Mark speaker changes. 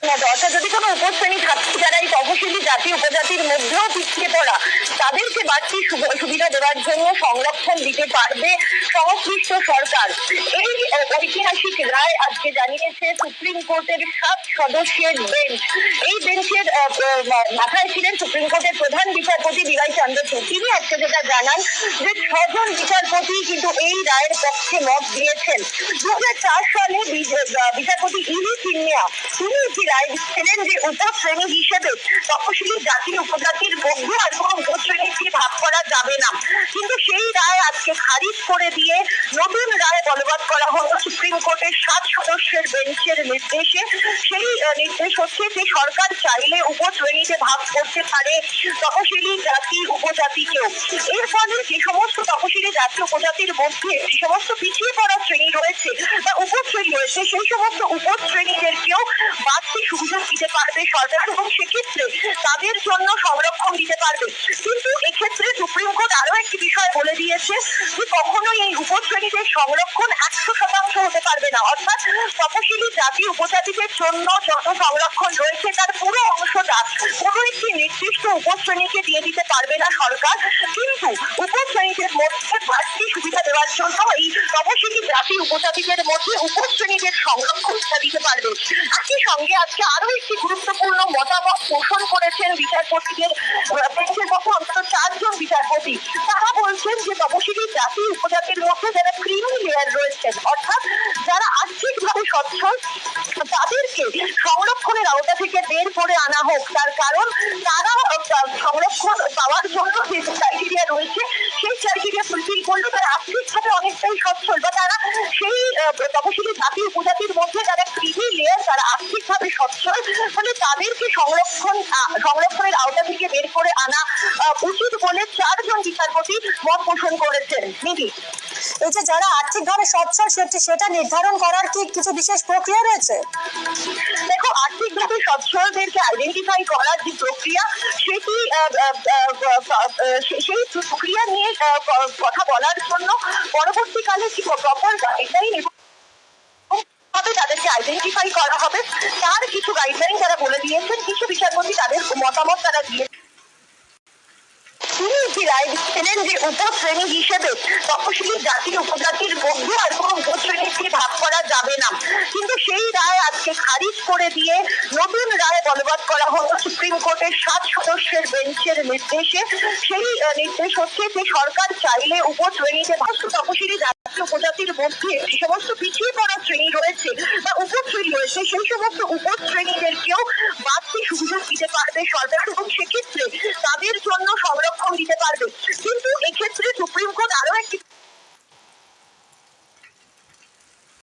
Speaker 1: অর্থাৎ যদি কোনো উপশ্রেণী থাকে যারা এই তফসিলি জাতি উপজাতির মধ্যেও পিছিয়ে পড়া, তাদেরকে বাড়তি সুবিধা দেওয়ার জন্য সংরক্ষণ দিতে পারবে সংশ্লিষ্ট সরকার। এই ঐতিহাসিক রায় আজকে জানিয়েছে সুপ্রিম কোর্টের 7 সদস্যের বেঞ্চ। এই বেঞ্চের মাথায় ছিলেন সুপ্রিম কোর্টের প্রধান বিচারপতি ডিওয়াই চন্দ্রচূড়। তিনি আজকে যেটা জানান যে 6 জন বিচারপতি কিন্তু এই রায়ের পক্ষে মত দিয়েছেন। 2004 সালে বিচারপতি ইলি চিন্নিয়া তিনি একটি রায় দিচ্ছিলেন যে উপশ্রেণী হিসেবে তপশিলি জাতি উপজাতির মধ্যে আর কোনো উপশ্রেণীকে ভাগ করা যাবে না, কিন্তু সেই রায় আজকে খারিজ করে দিয়ে নতুন রায় বলবৎ করা হলো সুপ্রিম কোর্টের 7 সদস্যের বেঞ্চের নির্দেশে। সেই নির্দেশ হচ্ছে যে সরকার চাইলে উপশ্রেণীতে ভাগ করতে পারে তপশিলি জাতি উপজাতিকেও। এর ফলে যে সমস্ত তপশিলি জাতি উপজাতির মধ্যে যে সমস্ত পিছিয়ে পড়া শ্রেণী রয়েছে বা উপশ্রেণী রয়েছে, সেই সমস্ত উপশ্রেণীদেরকেও বাড়তি সুবিধা দিতে পারবে সরকার এবং সেক্ষেত্রে তাদের জন্য সংরক্ষণ দিতে পারবে। কিন্তু এক্ষেত্রে সুপ্রিম কোর্ট আরো একটি বিষয় বলে দিয়েছে যে কখনোই এই উপশ্রেণীদের সংরক্ষণ 100% হতে পারবে না, অর্থাৎ তপশিলি জাতি উপজাতিদের জন্য যত সংরক্ষণ রয়েছে তার পুরো অংশটা কোনো একটি নির্দিষ্ট উপশ্রেণীকে দিয়ে দিতে পারবে না সরকার, কিন্তু উপশ্রেণীদের মধ্যে বাড়তি সুবিধা দেওয়ার জন্য এই তপশিলি জাতি উপজাতিদের মধ্যে উপশ্রেণীদের সংরক্ষণটা দিতে পারবে। একই সঙ্গে আজকে আরো একটি গুরুত্বপূর্ণ মতামত পোষণ করেছেন বিচারপতিদের বেঞ্চের মধ্যে অন্তত 4 জন বিচারপতি। তারা বলছেন যে তপশিলি জাতি উপজাতির মধ্যে যারা ক্রিমি লেয়ার রয়েছেন, অর্থাৎ যারা আর্থিকভাবে সচ্ছল, তাদেরকে সংরক্ষণের আওতা থেকে বের করে আনা হোক। তার কারণ তারা সংরক্ষণ পাওয়ার জন্য যে ক্রাইটেরিয়া রয়েছে সেই ক্রাইটেরিয়া ফুলফিল করলে তারা আর্থিকভাবে অনেকটাই সচ্ছল, বা তারা সেই তপশিলি জাতি উপজাতির মধ্যে যারা ক্রিমি লেয়ার তারা আর্থিকভাবে সচ্ছল, মানে তাদেরকে সংরক্ষণের আওতা থেকে বের করে আনা উচিত বলে 4 জন বিচারপতি মত পোষণ করেছেন। নিধি,
Speaker 2: এই যে যারা আর্থিকভাবে সচ্ছল সেটা নির্ধারণ করার কি কিছু বিশেষ প্রক্রিয়া রয়েছে?
Speaker 1: দেখো, আর্থিকভাবে সচ্ছলদেরকে আইডেন্টিফাই করার যে প্রক্রিয়া সেটি সেই প্রক্রিয়া নিয়ে কথা বলার জন্য পরবর্তীকালে কি প্রপার গাইডলাইন এবং তাদেরকে আইডেন্টিফাই করা হবে তার কিছু গাইডলাইন তারা বলে দিয়েছেন। কিছু বিচারপতি তাদের মতামত তারা দিয়েছেন। তিনি একটি রায় দিচ্ছিলেন যে উপশ্রেণী হিসেবে তপশিলি জাতি উপজাতির মধ্যে আর কোনো উপশ্রেণীকে ভাগ করা যাবে না, কিন্তু সেই রায় আজকে খারিজ করে দিয়ে নতুন রায় বলবৎ করা হলো সুপ্রিম কোর্টের 7 সদস্যের বেঞ্চের নির্দেশে। সেই নির্দেশ হচ্ছে যে সরকার চাইলে উপশ্রেণীতে তপশিলি জাতি উপজাতির মধ্যে যে সমস্ত পিছিয়ে পড়া শ্রেণী রয়েছে বা উপশ্রেণী রয়েছে, সেই সমস্ত উপশ্রেণীদেরকেও বাড়তি সুবিধা দিতে পারবে সরকার এবং সেক্ষেত্রে